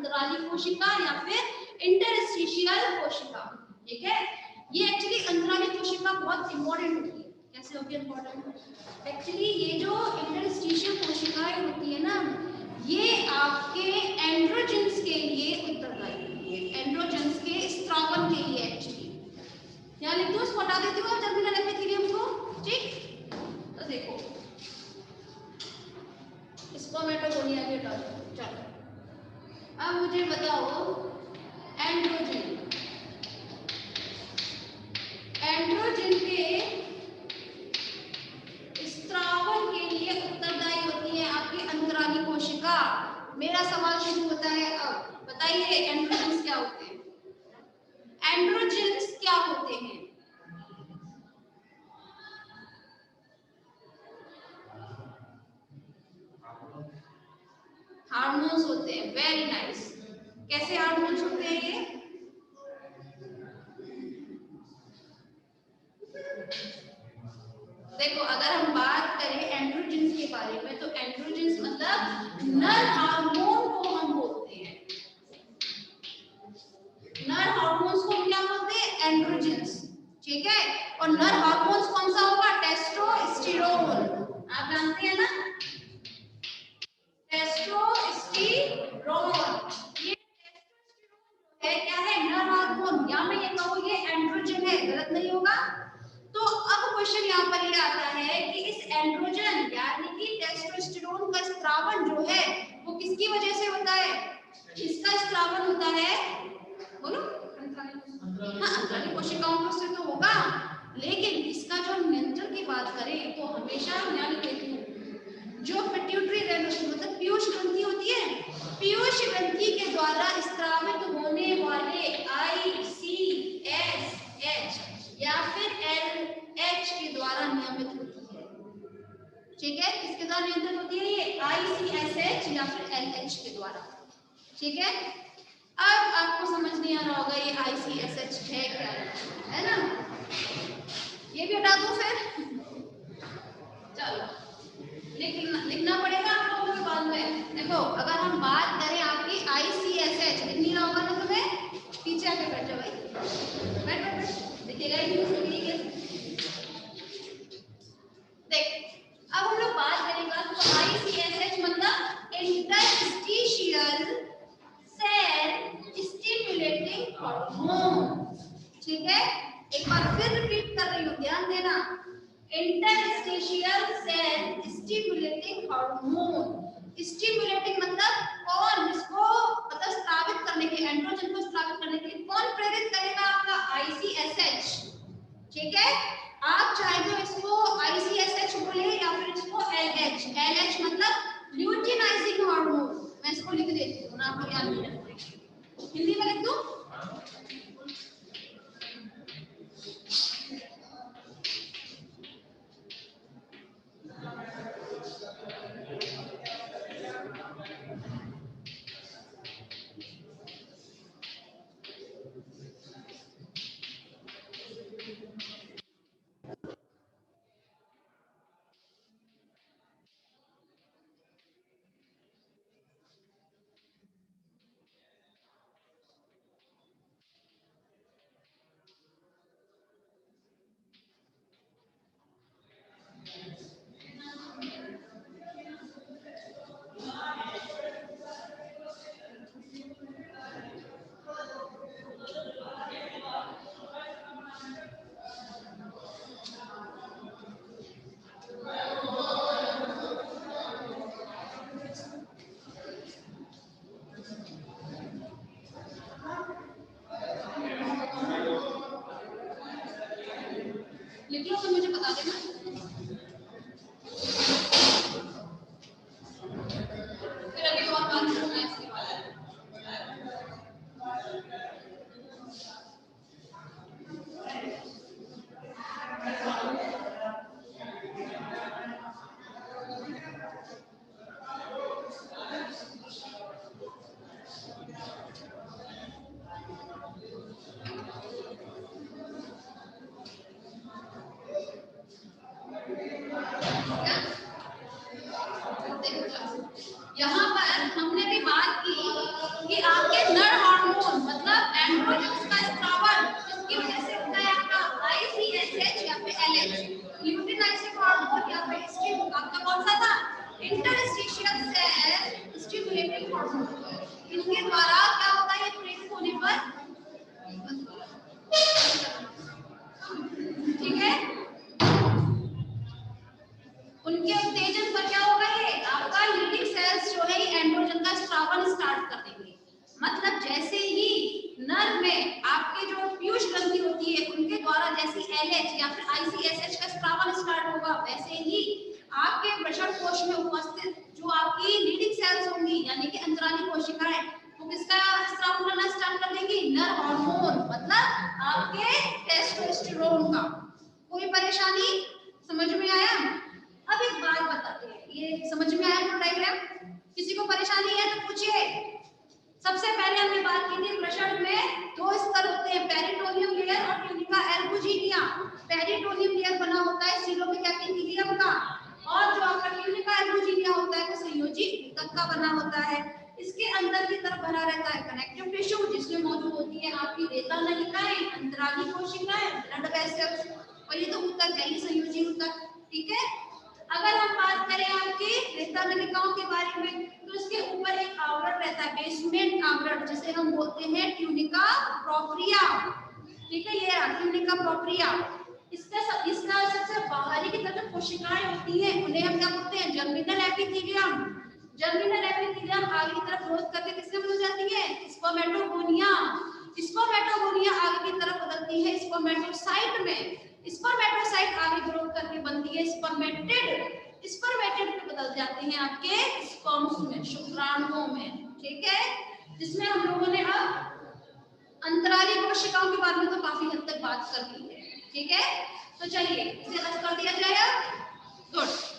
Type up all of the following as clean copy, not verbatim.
अंतराली कोशिका या फिर इंटरस्टिशियल कोशिका। ठीक है, ये एक्चुअली अंतराली कोशिका बहुत इंपॉर्टेंट होती है। कैसे होती है इंपॉर्टेंट? एक्चुअली ये जो इंटरस्टिशियल कोशिकाएं होती है ना, ये आपके एंड्रोजेंस के लिए उत्तरदायी होती है, एंड्रोजेंस के स्त्रावन के लिए। एक्चुअली यहाँ लिख दो, उसको हटा देती हूँ टर्मिनल एपिथेलियम को। ठीक, तो देखो स्पर्मेटोगोनिया के टर्म। चलो अब मुझे बताओ एंड्रोजन, एंड्रोजन के स्त्रावन के लिए उत्तरदायी होती है आपकी अंतराली कोशिका। मेरा सवाल शुरू होता है अब, बताइए एंड्रोजेंस क्या होते हैं? एंड्रोजेंस क्या होते हैं? हार्मोन्स होते हैं। Very nice. कैसे हार्मोन्स होते हैं ये? देखो अगर हम बात करें एंड्रोजेंस के बारे में, तो एंड्रोजेंस मतलब नर हार्मोन को हम बोलते हैं। नर हार्मोन्स को हम क्या बोलते हैं? एंड्रोजेंस। ठीक है, और नर हार्मोन्स कौन सा होगा? टेस्टोस्टेरोन। आप जानते हैं ना, टेस्टोस्टेरोन। ये टेस्टोस्टेरोन है क्या है? नर हार्मोन। या मैं ये कहूँ ये एंड्रोजन है, गलत नहीं होगा। तो अब क्वेश्चन यहाँ पर ये आता है कि इस एंड्रोजन यानी कि टेस्टोस्टेरोन का स्त्रावन जो है वो किसकी वजह से होता है? इसका स्त्रावन होता है, बोलो, हाँ, अंतराली कोशिकाओं से तो होगा, लेकिन इसका जो नियंत्रण की बात करें तो हमेशा ध्यान देती हूँ जो पिट्यूटरी मतलब पीयूष ग्रंथि होती है, पीयूष ग्रंथि के द्वारा स्त्रावित होने वाले ICSH या फिर LH के द्वारा नियमित होती है। ठीक है, किसके द्वारा नियंत्रित होती है? ये ICSH या फिर LH के द्वारा। ठीक है, अब आपको समझ नहीं आ रहा होगा ये ICSH है क्या, है ना? ये भी हटा दूं फिर? चलो लिखना पड़ेगा आप लोगों को बाद में। देखो अगर हम बात करें आपकी ICSH, लिख नहीं रहा होगा ना तुम्हें? पीछे आके बैठ जाओ भाई, बैठ बैठ बैठ, दिखेगा ही नहीं उसके लिए। देख अब हम लोग बात करेंगे तो ICSH मतलब इंटरस्टिशियल सेल स्टिमुलेटिंग हार्मोन। ठीक है, एक बार फिर रिपीट कर रही हूँ, ध्यान देना। Interstitial cell stimulating hormone. Stimulating मतलब कौन इसको मतलब स्रावित करने के, एंड्रोजन को स्रावित करने के लिए कौन प्रेरित करेगा? आपका ICSH। ठीक है, आप चाहे तो इसको ICSH बोले या फिर इसको LH। LH मतलब ल्यूटिनाइजिंग हार्मोन। मैं इसको लिख देती हूँ ना, आपको याद नहीं रखना, हिंदी में लिख दूं? लिख लो तो मुझे बता देना। फिर अभी और बात करना है इसके बारे में। आपके नर हार्मोन मतलब एंड्रोजन का स्त्रावन किसकी वजह से होता है आपका आईसीएसएच या फिर एलएच ल्यूटिनाइजिंग हार्मोन या फिर आपका कौन सा था इंटरस्टिशियल सेल स्टिमुलेटिंग हार्मोन इनके द्वारा क्या होता है प्रेरित होने पर ठीक है उनके उत्तेजन पर क्या होगा ये आपका लीडिंग सेल्स जो है एंड्रोजन का स्त्रावन स्टार्ट कर देंगे मतलब जैसे ही नर में आपके जो पीयूष ग्रंथि होती है उनके द्वारा जैसे एलएच या फिर आईसीएसएच का स्त्रावन स्टार्ट होगा वैसे ही आपके वृषण कोश में उपस्थित जो आपकी लीडिंग सेल्स होंगी यानी कि अंतराली कोशिकाएं वो किसका स्त्राव करना स्टार्ट कर देंगी नर हार्मोन मतलब आपके टेस्टोस्टेरोन का कोई परेशानी समझ में आया अब एक बात बताते हैं ये समझ में आया डायग्राम किसी को परेशानी है तो पूछिए सबसे पहले हमने बात की थी वृषण में दो स्तर होते हैं पेरिटोनियम लेयर और ट्यूनिका एल्बुजिनिया पेरिटोनियम लेयर बना होता है सीलों के एपिथेलियम का और जो आपका ट्यूनिका एल्बुजिनिया होता है वो संयोजी ऊतक का बना होता है इसके अंदर की तरफ भरा रहता है कनेक्टिव टिश्यू जिसमें मौजूद होती है आपकी रेता नलिकाएं अंतराली कोशिकाएं ब्लड वेसल्स और ये तो ऊतक है ये संयोजी ऊतक ठीक है अगर हम बात करें आपकी रेता नलिकाओं के बारे में तो इसके ऊपर एक आवरण रहता है बेसमेंट आवरण जिसे हम बोलते हैं ट्यूनिका प्रोप्रिया ठीक है ये ट्यूनिका प्रोप्रिया इसका सबसे बाहरी की तरफ कोशिकाएं होती हैं उन्हें हम क्या बोलते हैं जर्मिनल एपिथेलियम जर्मिनल एपिथेलियम आगे की तरफ ग्रोथ करके किसमें बदल जाती है स्पर्मेटोगोनिया स्पर्मेटोगोनिया आगे की तरफ बदलती है स्पर्मेटोसाइट में स्पर्मेटोसाइट आगे ग्रोथ करके बनती है स्पर्मेटिड स्पर्मेटिड में बदल जाते हैं आपके स्पर्म्स में शुक्राणुओं में ठीक है जिसमें हम लोगों ने अब अंतराली कोशिकाओं के बारे में तो काफी हद तक बात कर ली है ठीक है तो चलिए इसे रद्द कर दिया जाएगा गुड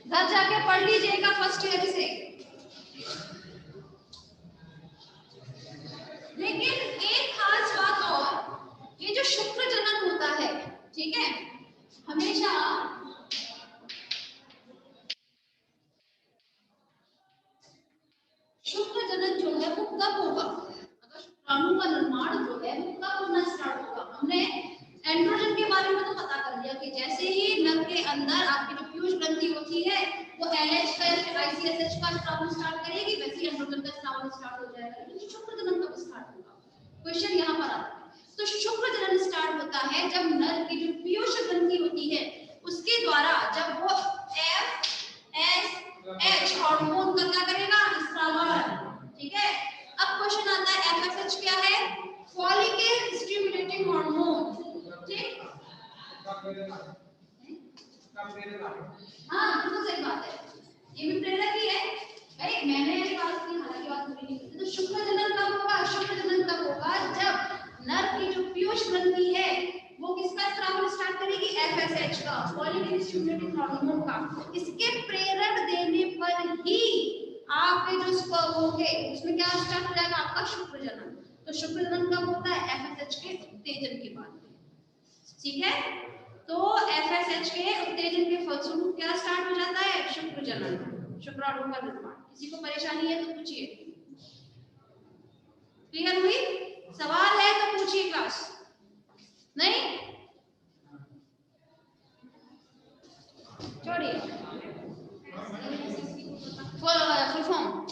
घर जाके पढ़ लीजिएगा फर्स्ट ईयर से लेकिन एक खास बात और ये जो शुक्र जनन होता है ठीक है हमेशा शुक्र जनन जो है वो कब होगा अगर शुक्राणु का निर्माण जो है वो कब होना स्टार्ट होगा हमने एंड्रोजन के बारे में तो पता कर लिया कि जैसे ही नर के अंदर आपकी जो पीयूष ग्रंथि होती है वो एलएच का या फिर आईसीएसएच का स्त्राव स्टार्ट करेगी वैसे ही एंड्रोजन का स्त्राव स्टार्ट हो जाएगा लेकिन शुक्र जनन कब स्टार्ट होगा क्वेश्चन यहाँ पर आता है तो शुक्र जनन स्टार्ट होता है जब नर की जो पीयूष ग्रंथि होती है उसके द्वारा जब वो एफएसएच हार्मोन का क्या करेगा स्त्रावन ठीक है अब क्वेश्चन आता है एफएसएच क्या है फॉलिकल स्टिमुलेटिंग हार्मोन ठीक हाँ बिल्कुल सही बात है ये भी प्रेरक ही है भाई मैंने ये बात की हालांकि बात पूरी नहीं की तो शुक्र जनन कब होगा शुक्र जनन तब होगा जब नर की जो पीयूष ग्रंथि है वो किसका स्त्राव स्टार्ट करेगी एफएसएच का फॉलिकल स्टिमुलेटिंग हार्मोन का इसके प्रेरण देने पर ही आपके जो स्पर्म होंगे उसमें क्या स्टार्ट हो जाएगा आपका शुक्र जनन तो शुक्र जनन कब होता है एफएसएच के उत्तेजन के बाद ठीक है तो एफएसएच के उत्तेजन के फलस्वरूप क्या स्टार्ट हो जाता है शुक्र जनन शुक्राणु का निर्माण किसी को परेशानी है तो पूछिए क्लियर हुई सवाल है तो पूछिए क्लास नहीं छोड़िए फुल फॉर्म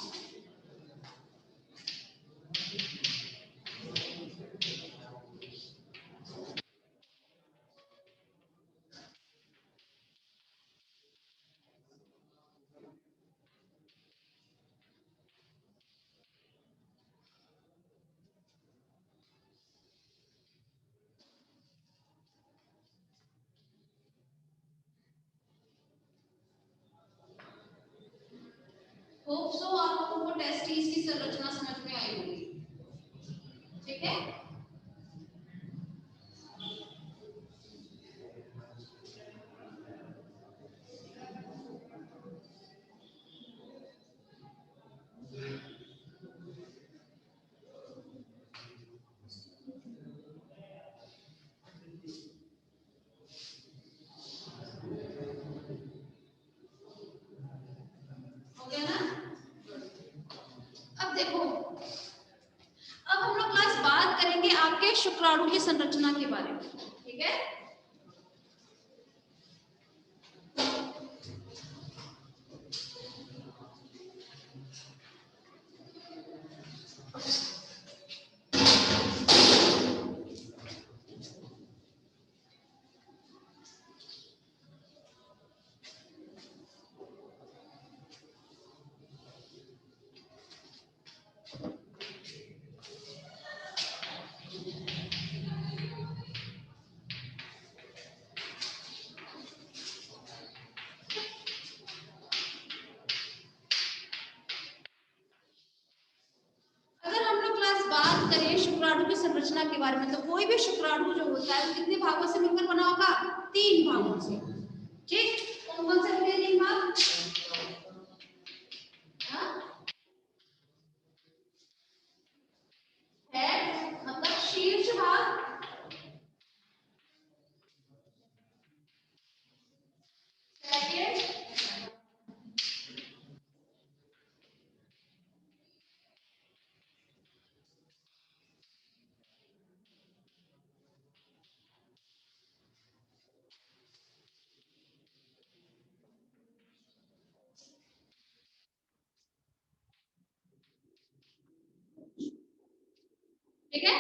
होप सो आप लोगों को टेस्टिस की संरचना समझ में आई होगी ठीक है हो गया ना अब देखो शुक्राणु की संरचना के बारे में। ठीक है, शुक्राणु की संरचना के बारे में, तो कोई भी शुक्राणु जो होता है कितने भागों से मिलकर बना होगा? 3 भागों से। ठीक, कौन कौन से होंगे 3 भाग? हेड मतलब शीर्ष भाग, सेकंड ठीक है,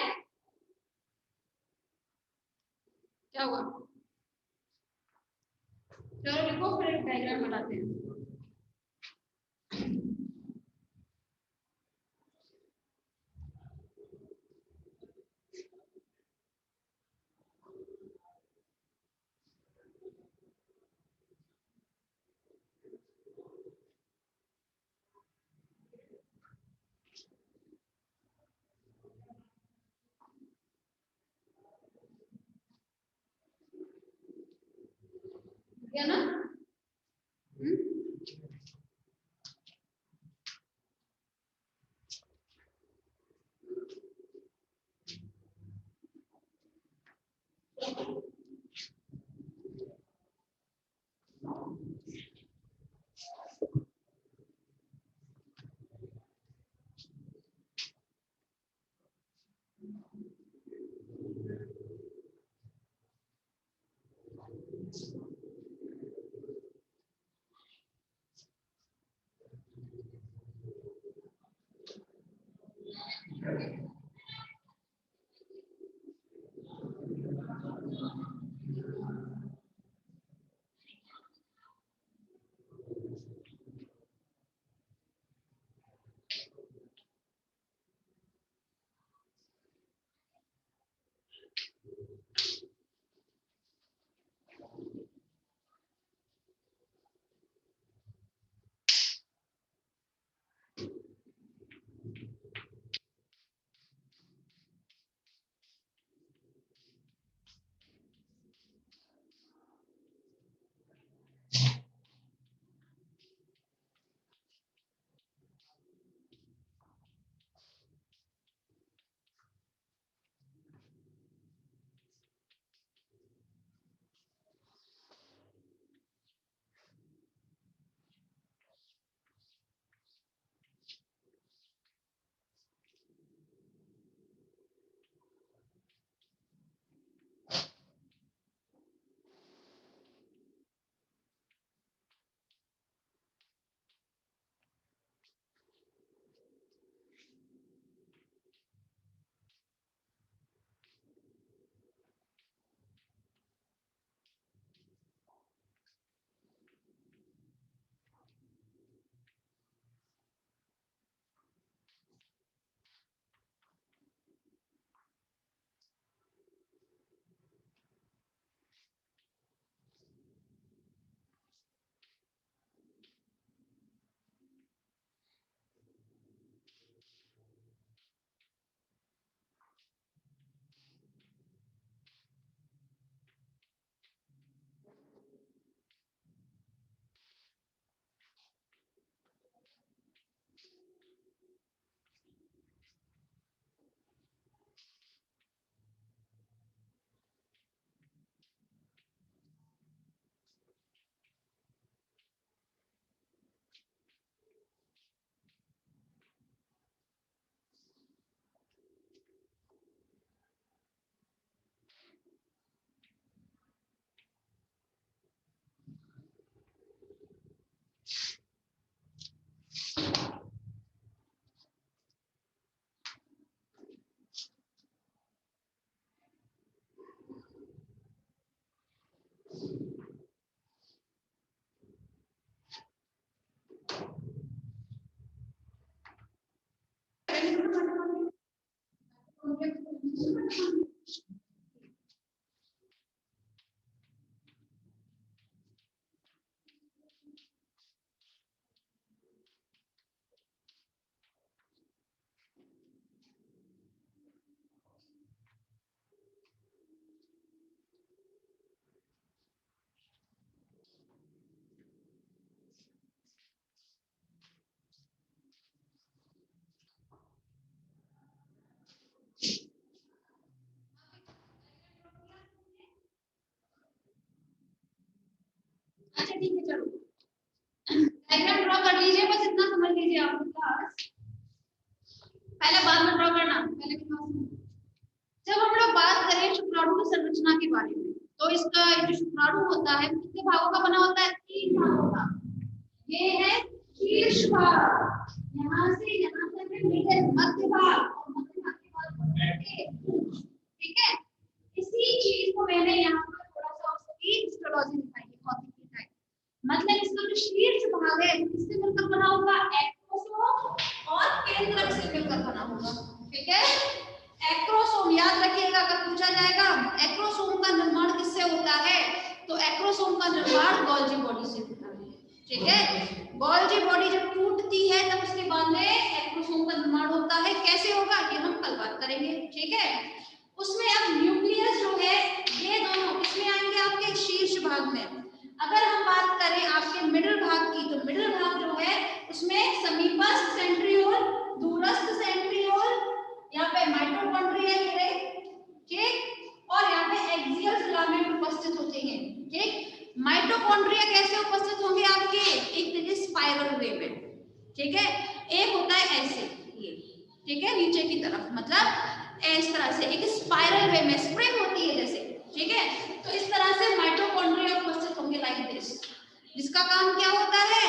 क्या हुआ? चलो लिखो, फिर डायग्राम बनाते हैं। क्या ना? अच्छा ठीक है, चलो डायग्राम ड्रॉ कर लीजिए, बस इतना समझ लीजिए आप क्लास। पहले बाद में ड्रॉ करना, पहले क्लास में। जब हम लोग बात करें शुक्राणु की संरचना के बारे में, तो इसका जो शुक्राणु होता है कितने भागों का बना होता है? 3 भागों का। ये है शीर्ष भाग, यहाँ से यहाँ तक है मिडल, मध्य भाग, और मध्य भाग के बाद को कहते हैं। ठीक है, इसी चीज को मैंने यहाँ पर थोड़ा सा उसकी हिस्टोलॉजी दिखाई है, कॉपी की है। मतलब इसका जो शीर्ष भाग है किससे मिलकर बना होगा? एक्रोसोम और केंद्रक से मिलकर बना होगा। ठीक है, एक्रोसोम याद रखिएगा, अगर पूछा जाएगा एक्रोसोम का निर्माण किससे होता है, तो एक्रोसोम का निर्माण गोल्जी बॉडी से होता है। ठीक है, गोल्जी बॉडी जब टूटती है तब उसके बाद में एक्रोसोम का निर्माण होता है। कैसे होगा ये हम कल बात करेंगे। ठीक है, उसमें अब न्यूक्लियस जो है ये दोनों किसमें आएंगे? आपके शीर्ष भाग में। अगर हम बात करें आपके मिडिल भाग की, तो मिडिल भाग जो है उसमें समीपस्थ सेंट्रियोल, दूरस्थ सेंट्रियोल, यहाँ पे माइटोकॉन्ड्रियल है, ठीक, और यहाँ पे एक्सियल फिलामेंट उपस्थित होते हैं। ठीक, माइटोकॉन्ड्रिया कैसे उपस्थित होंगे आपके? एक तरीके स्पाइरल वे में। ठीक है, एक होता है ऐसे, ये ठीक है, नीचे की तरफ, मतलब इस तरह से एक स्पाइरल वे में स्प्रिंग होती है जैसे। ठीक है, तो इस तरह से माइटोकॉन्ड्रिया उपस्थित होंगे लाइक दिस, जिसका काम क्या होता है?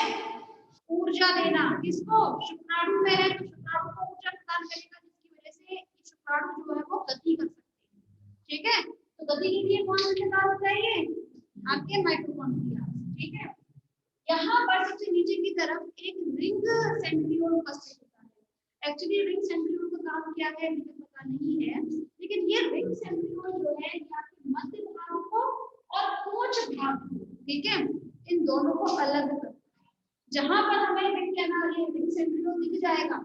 ऊर्जा देना। किसको? शुक्राणु में है तो शुक्राणु को ऊर्जा प्रदान करेगा, जिसकी वजह से शुक्राणु जो है वो गति कर सकते हैं। ठीक है, तो गति के लिए कौन जिम्मेदार होता है? ये आपके माइटोकॉन्ड्रिया। ठीक है, यहाँ पर सबसे नीचे की तरफ एक रिंग सेंट्रियोल उपस्थित होता है। एक्चुअली रिंग सेंट्रियोल का काम क्या है मुझे पता नहीं है, लेकिन ये रिंग सेंट्रियोल जो है ये आपके मध्य भाग को और पूंछ भाग को, ठीक है, इन दोनों को अलग करता है। जहां पर हमें ये रिंग सेंट्रियोल दिख जाएगा,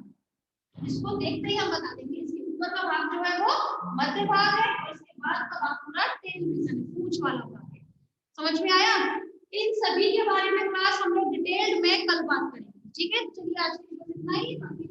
इसको देखते ही हम बता देंगे इसके ऊपर का भाग जो है वो मध्य भाग है, और इसके बाद का भाग पूरा टेल रीजन, पूंछ वाला भाग है। समझ में आया? इन सभी के बारे में क्लास हम लोग डिटेल्ड में कल बात करेंगे। ठीक है, चलिए आज के लिए इतना ही, बाकी